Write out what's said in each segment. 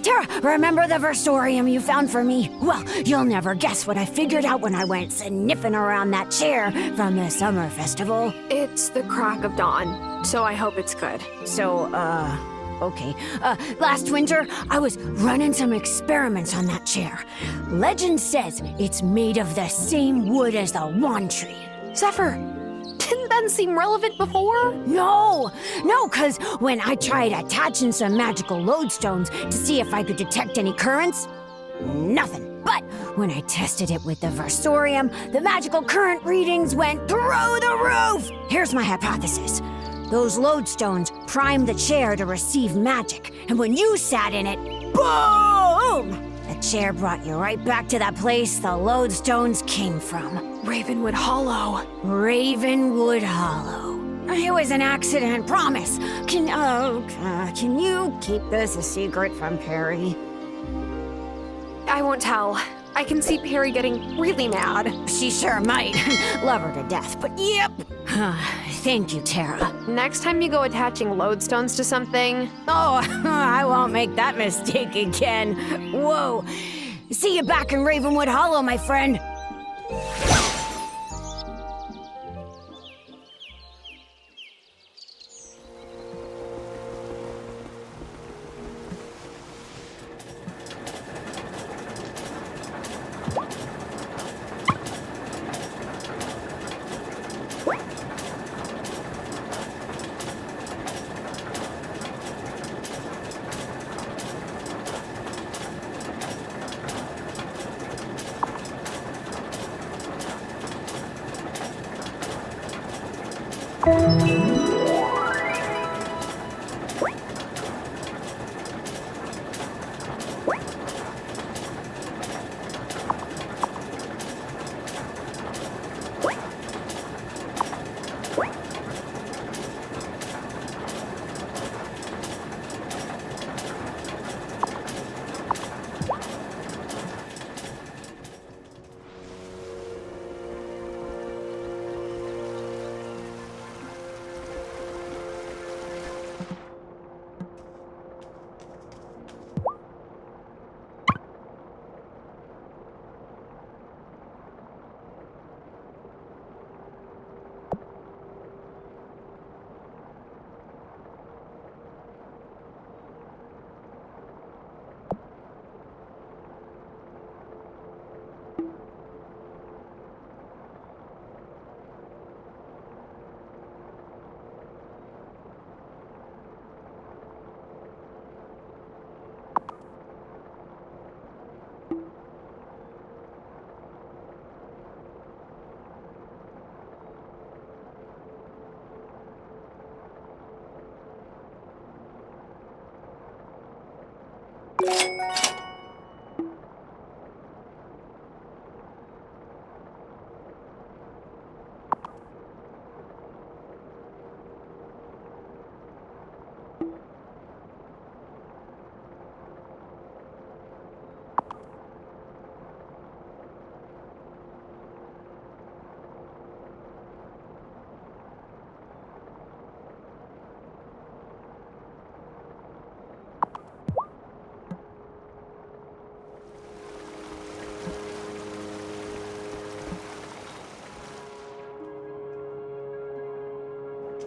Tara, remember the versorium you found for me? Well, you'll never guess what I figured out when I went sniffing around that chair from the summer festival. It's the crack of dawn, so I hope it's good. Okay. Last winter, I was running some experiments on that chair. Legend says it's made of the same wood as the wand tree. Zephyr, didn't that seem relevant before? No, cause when I tried attaching some magical lodestones to see if I could detect any currents, nothing. But when I tested it with the versorium, the magical current readings went through the roof! Here's my hypothesis. Those lodestones primed the chair to receive magic, and when you sat in it, boom! The chair brought you right back to that place the lodestones came from. Ravenwood Hollow. Ravenwood Hollow. It was an accident, promise. Can you keep this a secret from Perry? I won't tell. I can see Perry getting really mad. She sure might. Love her to death, but yep. Thank you, Tara. Next time you go attaching lodestones to something... Oh, I won't make that mistake again. Whoa. See you back in Ravenwood Hollow, my friend.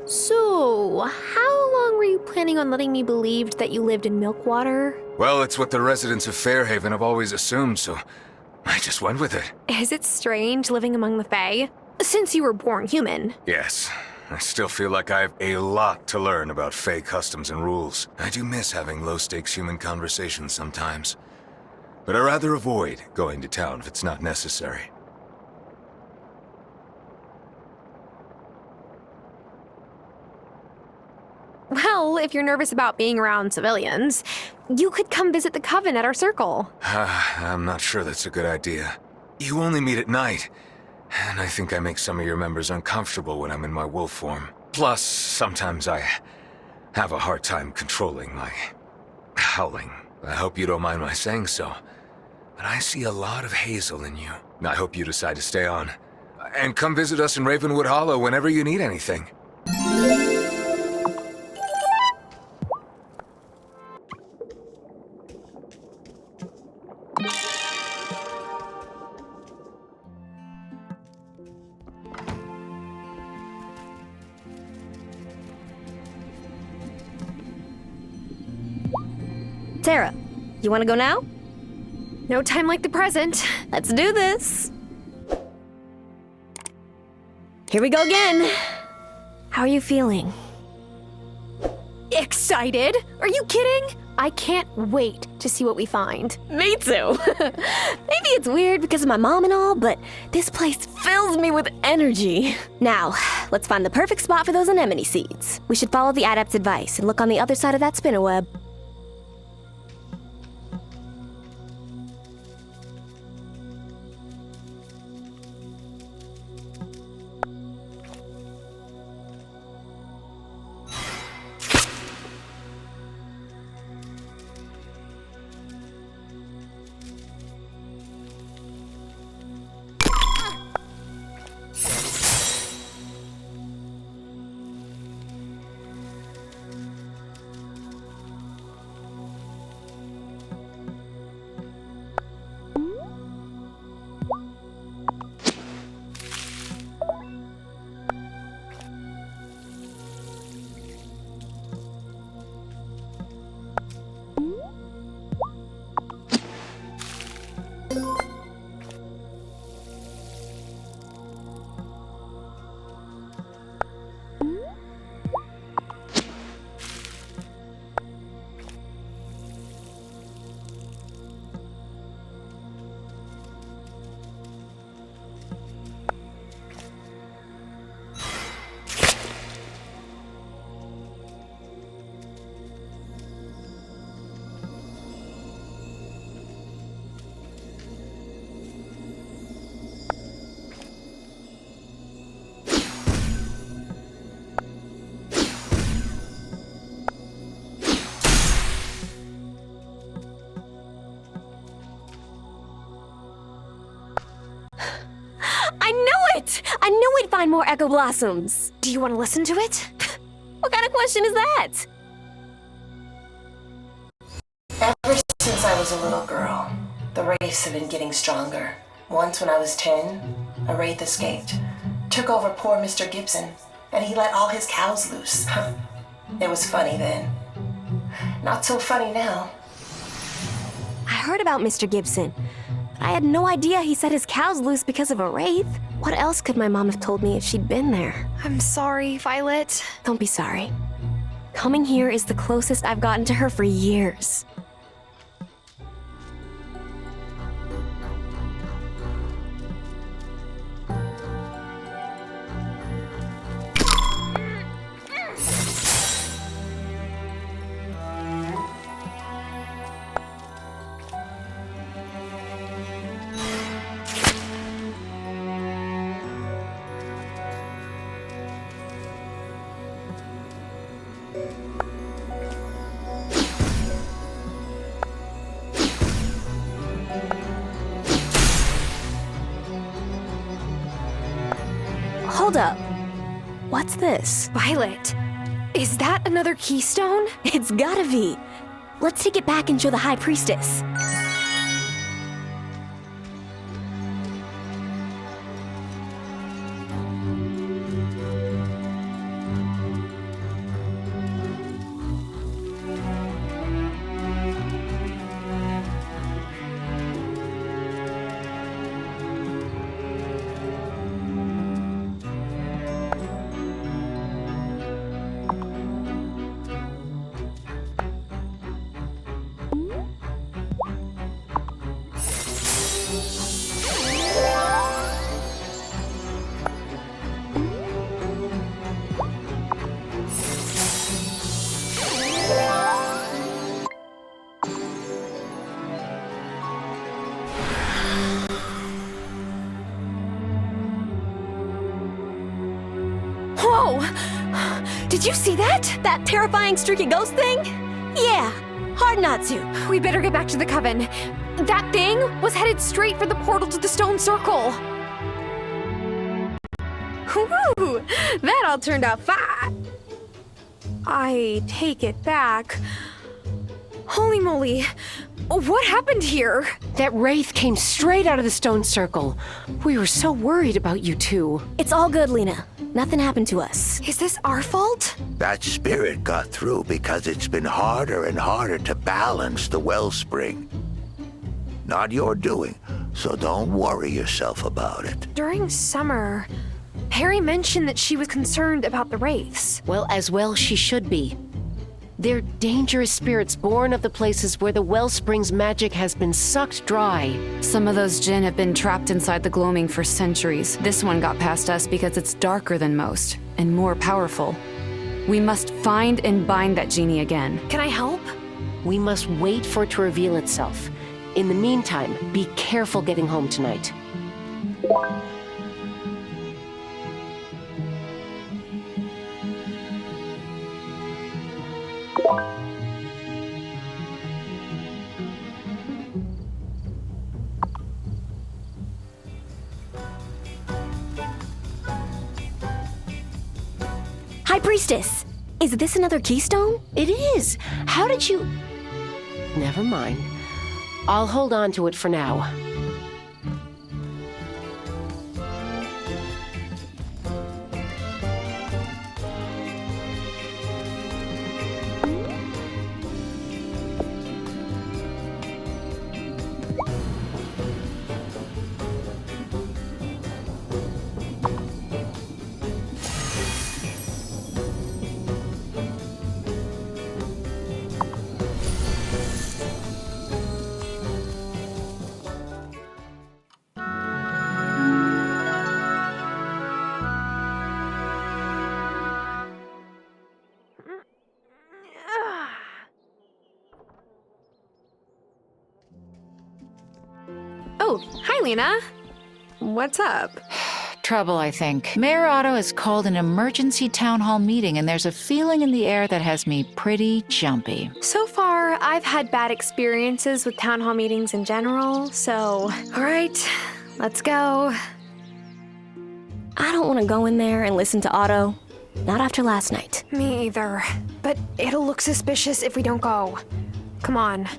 So, how long were you planning on letting me believe that you lived in Milkwater? Well, it's what the residents of Fairhaven have always assumed, so I just went with it. Is it strange living among the Fae? Since you were born human. Yes. I still feel like I have a lot to learn about Fae customs and rules. I do miss having low-stakes human conversations sometimes. But I'd rather avoid going to town if it's not necessary. Well, if you're nervous about being around civilians, you could come visit the Coven at our circle. I'm not sure that's a good idea. You only meet at night, and I think I make some of your members uncomfortable when I'm in my wolf form. Plus, sometimes I have a hard time controlling my howling. I hope you don't mind my saying so, but I see a lot of Hazel in you. I hope you decide to stay on. And come visit us in Ravenwood Hollow whenever you need anything. Tara, you want to go now? No time like the present. Let's do this. Here we go again. How are you feeling? Excited? Are you kidding? I can't wait to see what we find. Me too. Maybe it's weird because of my mom and all, but this place fills me with energy. Now, let's find the perfect spot for those anemone seeds. We should follow the Adept's advice and look on the other side of that spinnerweb. I knew we'd find more Echo Blossoms. Do you want to listen to it? What kind of question is that? Ever since I was a little girl, the Wraiths have been getting stronger. Once when I was 10, a Wraith escaped, took over poor Mr. Gibson, and he let all his cows loose. It was funny then. Not so funny now. I heard about Mr. Gibson. I had no idea he set his cows loose because of a Wraith. What else could my mom have told me if she'd been there? I'm sorry, Violet. Don't be sorry. Coming here is the closest I've gotten to her for years. Hold up. What's this? Violet, is that another Keystone? It's gotta be. Let's take it back and show the High Priestess. Whoa! Did you see that? That terrifying streaky ghost thing? Yeah, hard not to. We better get back to the Coven. That thing was headed straight for the portal to the Stone Circle. Woo! That all turned out fine. I take it back. Holy moly. What happened here? That Wraith came straight out of the Stone Circle. We were so worried about you two. It's all good, Lena. Nothing happened to us. Is this our fault? That spirit got through because it's been harder and harder to balance the wellspring. Not your doing, so don't worry yourself about it. During summer, Harry mentioned that she was concerned about the Wraiths. Well, as well she should be. They're dangerous spirits born of the places where the wellspring's magic has been sucked dry. Some of those Jinn have been trapped inside the Gloaming for centuries. This one got past us because it's darker than most, and more powerful. We must find and bind that genie again. Can I help? We must wait for it to reveal itself. In the meantime, be careful getting home tonight. High Priestess! Is this another Keystone? It is! How did you... Never mind. I'll hold on to it for now. Oh, hi, Lena. What's up? Trouble, I think. Mayor Otto has called an emergency town hall meeting, and there's a feeling in the air that has me pretty jumpy. So far, I've had bad experiences with town hall meetings in general, so... All right, let's go. I don't want to go in there and listen to Otto. Not after last night. Me either. But it'll look suspicious if we don't go. Come on.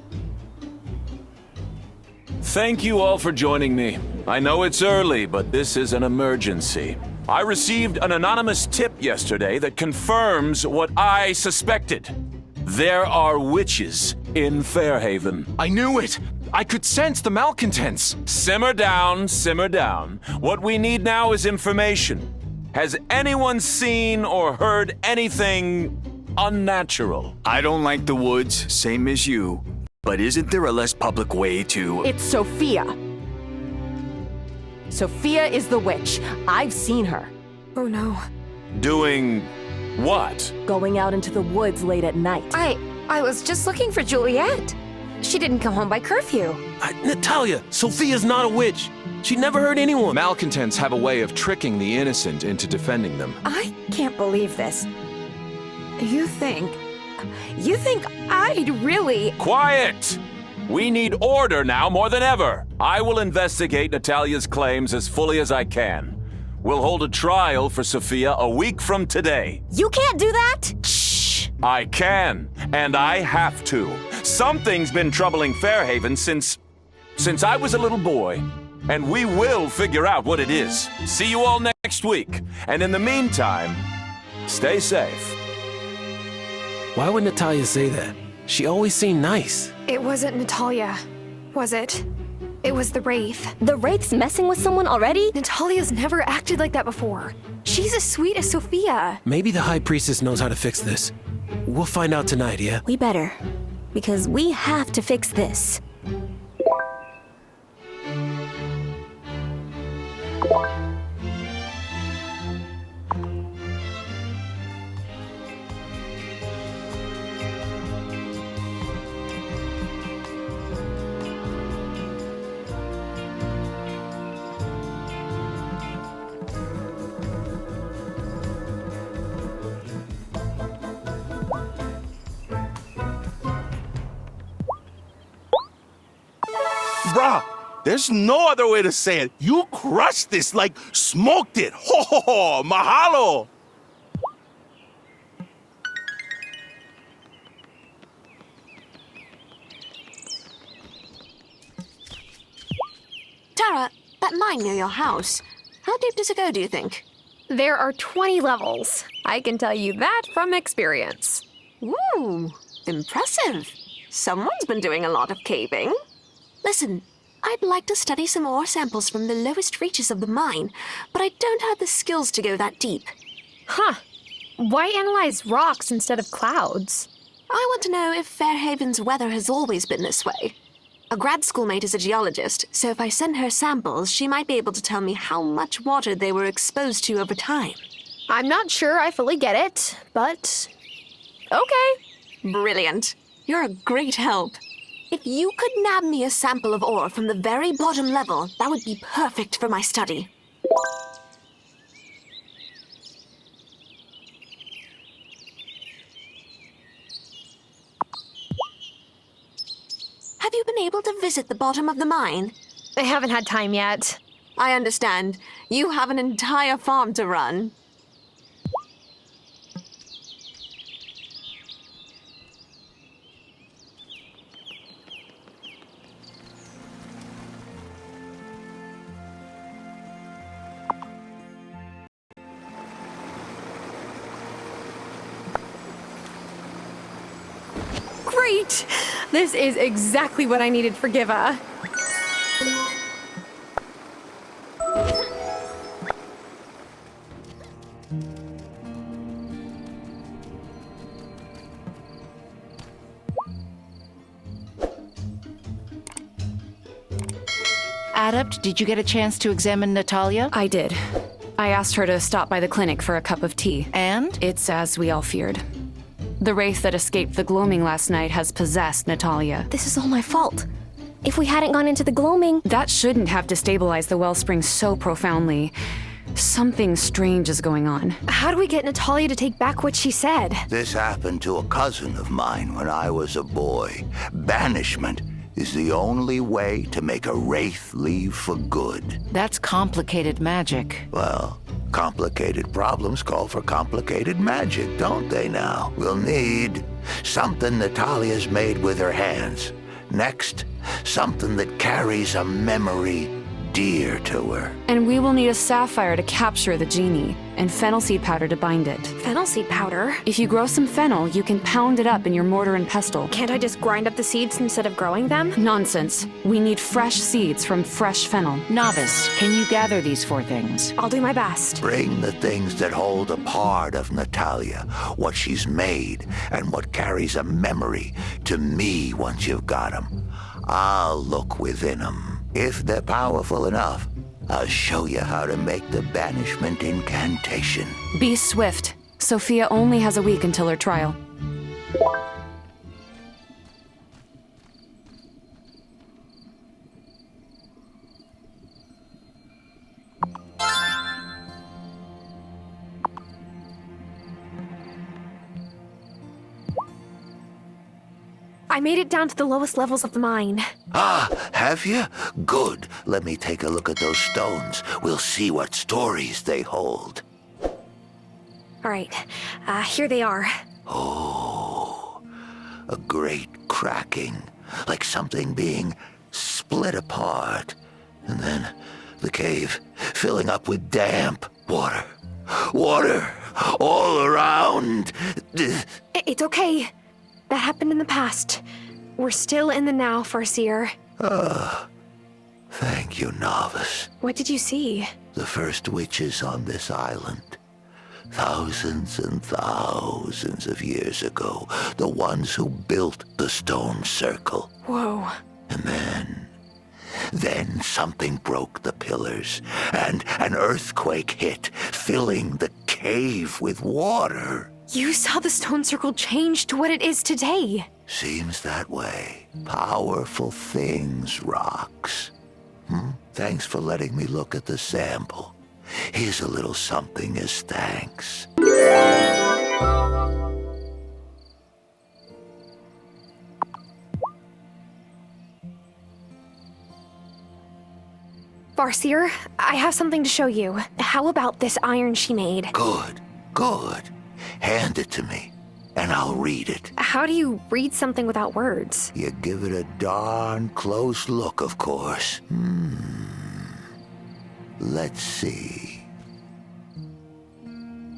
Thank you all for joining me. I know it's early, but this is an emergency. I received an anonymous tip yesterday that confirms what I suspected. There are witches in Fairhaven. I knew it! I could sense the malcontents! Simmer down, simmer down. What we need now is information. Has anyone seen or heard anything unnatural? I don't like the woods, same as you. But isn't there a less public way to... It's Sophia. Sophia is the witch. I've seen her. Oh no. Doing what? Going out into the woods late at night. I was just looking for Juliet. She didn't come home by curfew. Natalia, Sophia's not a witch. She never hurt anyone. Malcontents have a way of tricking the innocent into defending them. I can't believe this. You think I'd really... Quiet! We need order now more than ever. I will investigate Natalia's claims as fully as I can. We'll hold a trial for Sophia a week from today. You can't do that! Shh! I can, and I have to. Something's been troubling Fairhaven since I was a little boy. And we will figure out what it is. See you all next week. And in the meantime, stay safe. Why would Natalia say that? She always seemed nice. It wasn't Natalia, was it? It was the Wraith. The Wraith's messing with someone already? Natalia's never acted like that before. She's as sweet as Sophia. Maybe the High Priestess knows how to fix this. We'll find out tonight, yeah? We better. Because we have to fix this. Bruh, there's no other way to say it. You crushed this, like smoked it. Ho ho ho, mahalo. Tara, that mine near your house, how deep does it go, do you think? There are 20 levels. I can tell you that from experience. Ooh, impressive. Someone's been doing a lot of caving. Listen, I'd like to study some ore samples from the lowest reaches of the mine, but I don't have the skills to go that deep. Huh. Why analyze rocks instead of clouds? I want to know if Fairhaven's weather has always been this way. A grad schoolmate is a geologist, so if I send her samples, she might be able to tell me how much water they were exposed to over time. I'm not sure I fully get it, but okay. Brilliant. You're a great help. If you could nab me a sample of ore from the very bottom level, that would be perfect for my study. Have you been able to visit the bottom of the mine? I haven't had time yet. I understand. You have an entire farm to run. Great! This is exactly what I needed for Giva. Adept, did you get a chance to examine Natalia? I did. I asked her to stop by the clinic for a cup of tea. And? It's as we all feared. The Wraith that escaped the Gloaming last night has possessed Natalia. This is all my fault. If we hadn't gone into the Gloaming... That shouldn't have destabilized the Wellspring so profoundly. Something strange is going on. How do we get Natalia to take back what she said? This happened to a cousin of mine when I was a boy. Banishment is the only way to make a Wraith leave for good. That's complicated magic. Well, complicated problems call for complicated magic, don't they now? We'll need something Natalia's made with her hands. Next, something that carries a memory dear to her. And we will need a sapphire to capture the genie, and fennel seed powder to bind it. Fennel seed powder? If you grow some fennel, you can pound it up in your mortar and pestle. Can't I just grind up the seeds instead of growing them? Nonsense. We need fresh seeds from fresh fennel. Novice, can you gather these 4 things? I'll do my best. Bring the things that hold a part of Natalia, what she's made, and what carries a memory to me once you've got them. I'll look within them. If they're powerful enough, I'll show you how to make the Banishment Incantation. Be swift. Sophia only has a week until her trial. I made it down to the lowest levels of the mine. Ah, have you? Good. Let me take a look at those stones. We'll see what stories they hold. All right, here they are. Oh, a great cracking, like something being split apart. And then the cave filling up with damp water. Water all around. It's okay. That happened in the past. We're still in the now, Farseer. Thank you, Novice. What did you see? The first witches on this island. Thousands and thousands of years ago. The ones who built the stone circle. Whoa. And then something broke the pillars, and an earthquake hit, filling the cave with water. You saw the stone circle change to what it is today. Seems that way. Powerful things, rocks. Thanks for letting me look at the sample. Here's a little something as thanks. Farseer, I have something to show you. How about this iron she made? Good, good. Hand it to me, and I'll read it. How do you read something without words? You give it a darn close look, of course. Let's see.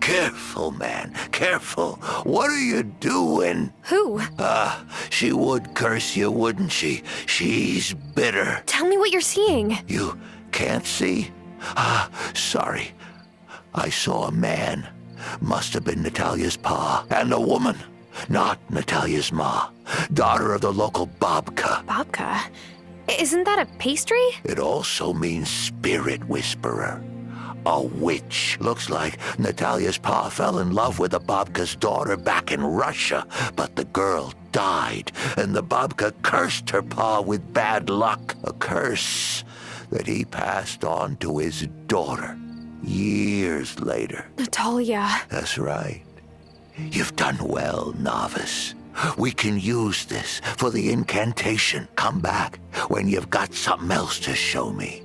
Careful, man, careful. What are you doing? Who? She would curse you, wouldn't she? She's bitter. Tell me what you're seeing. You can't see? Sorry. I saw a man. Must have been Natalia's pa. And a woman. Not Natalia's ma. Daughter of the local babka. Babka? Isn't that a pastry? It also means spirit whisperer. A witch. Looks like Natalia's pa fell in love with the babka's daughter back in Russia, but the girl died, and the babka cursed her pa with bad luck. A curse that he passed on to his daughter years later. Natalia. That's right. You've done well, novice. We can use this for the incantation. Come back when you've got something else to show me.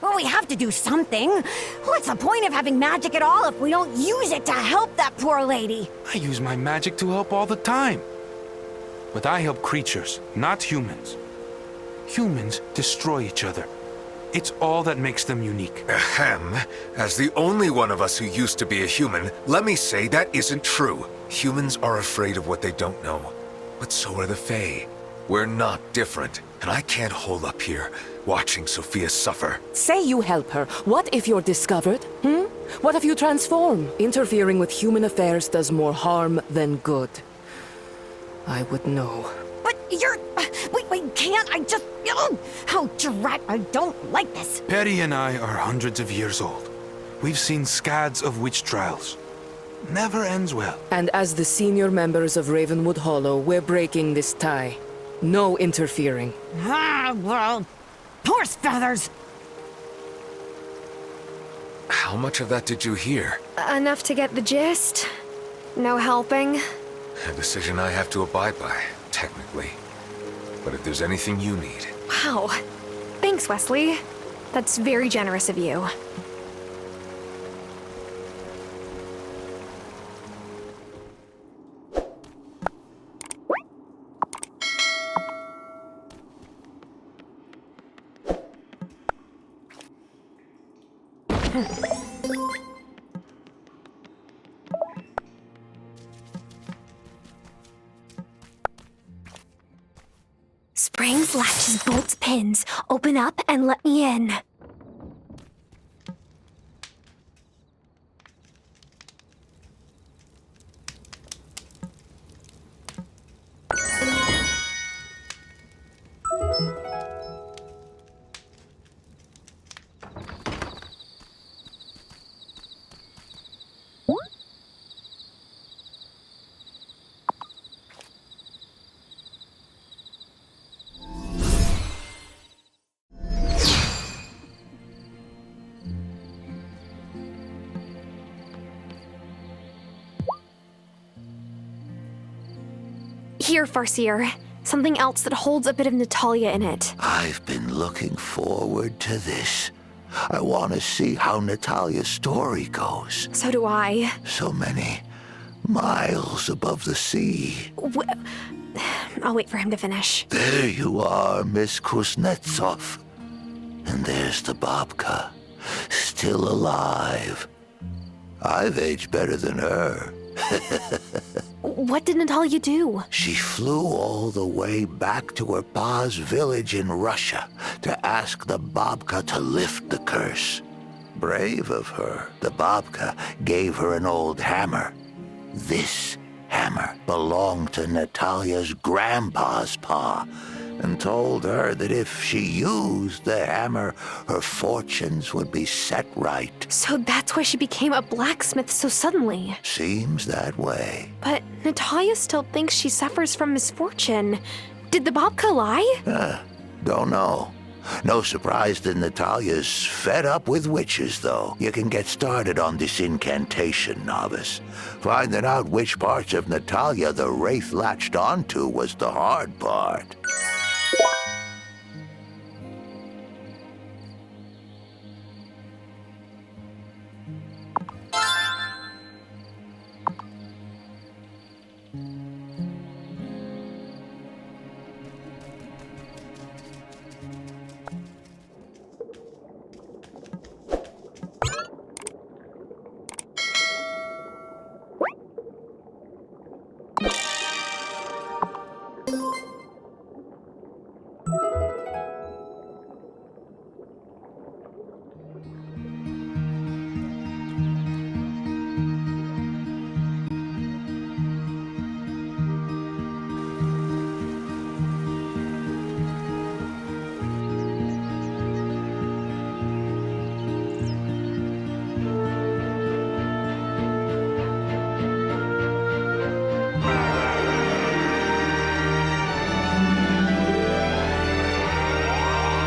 Well, we have to do something. What's the point of having magic at all if we don't use it to help that poor lady? I use my magic to help all the time. But I help creatures, not humans. Humans destroy each other. It's all that makes them unique. Ahem. As the only one of us who used to be a human, let me say that isn't true. Humans are afraid of what they don't know. But so are the Fae. We're not different, and I can't hold up here, watching Sophia suffer. Say you help her. What if you're discovered? What if you transform? Interfering with human affairs does more harm than good. I would know. But you're... Wait, can't I just... How drat... I don't like this. Perry and I are hundreds of years old. We've seen scads of witch trials. Never ends well. And as the senior members of Ravenwood Hollow, we're breaking this tie. No interfering. Well... Horse feathers! How much of that did you hear? Enough to get the gist. No helping. A decision I have to abide by, technically. But if there's anything you need... Wow. Thanks, Westley. That's very generous of you. Springs, latches, bolts, pins. Open up and let me in. Here, Farseer. Something else that holds a bit of Natalia in it. I've been looking forward to this. I want to see how Natalia's story goes. So do I. So many miles above the sea. I'll wait for him to finish. There you are, Miss Kuznetsov. And there's the babka, still alive. I've aged better than her. What did Natalia do? She flew all the way back to her pa's village in Russia to ask the babka to lift the curse. Brave of her, the babka gave her an old hammer. This hammer belonged to Natalia's grandpa's pa, and told her that if she used the hammer, her fortunes would be set right. So that's why she became a blacksmith so suddenly. Seems that way. But Natalia still thinks she suffers from misfortune. Did the babka lie? Don't know. No surprise that Natalia's fed up with witches, though. You can get started on this incantation, novice. Finding out which parts of Natalia the Wraith latched onto was the hard part.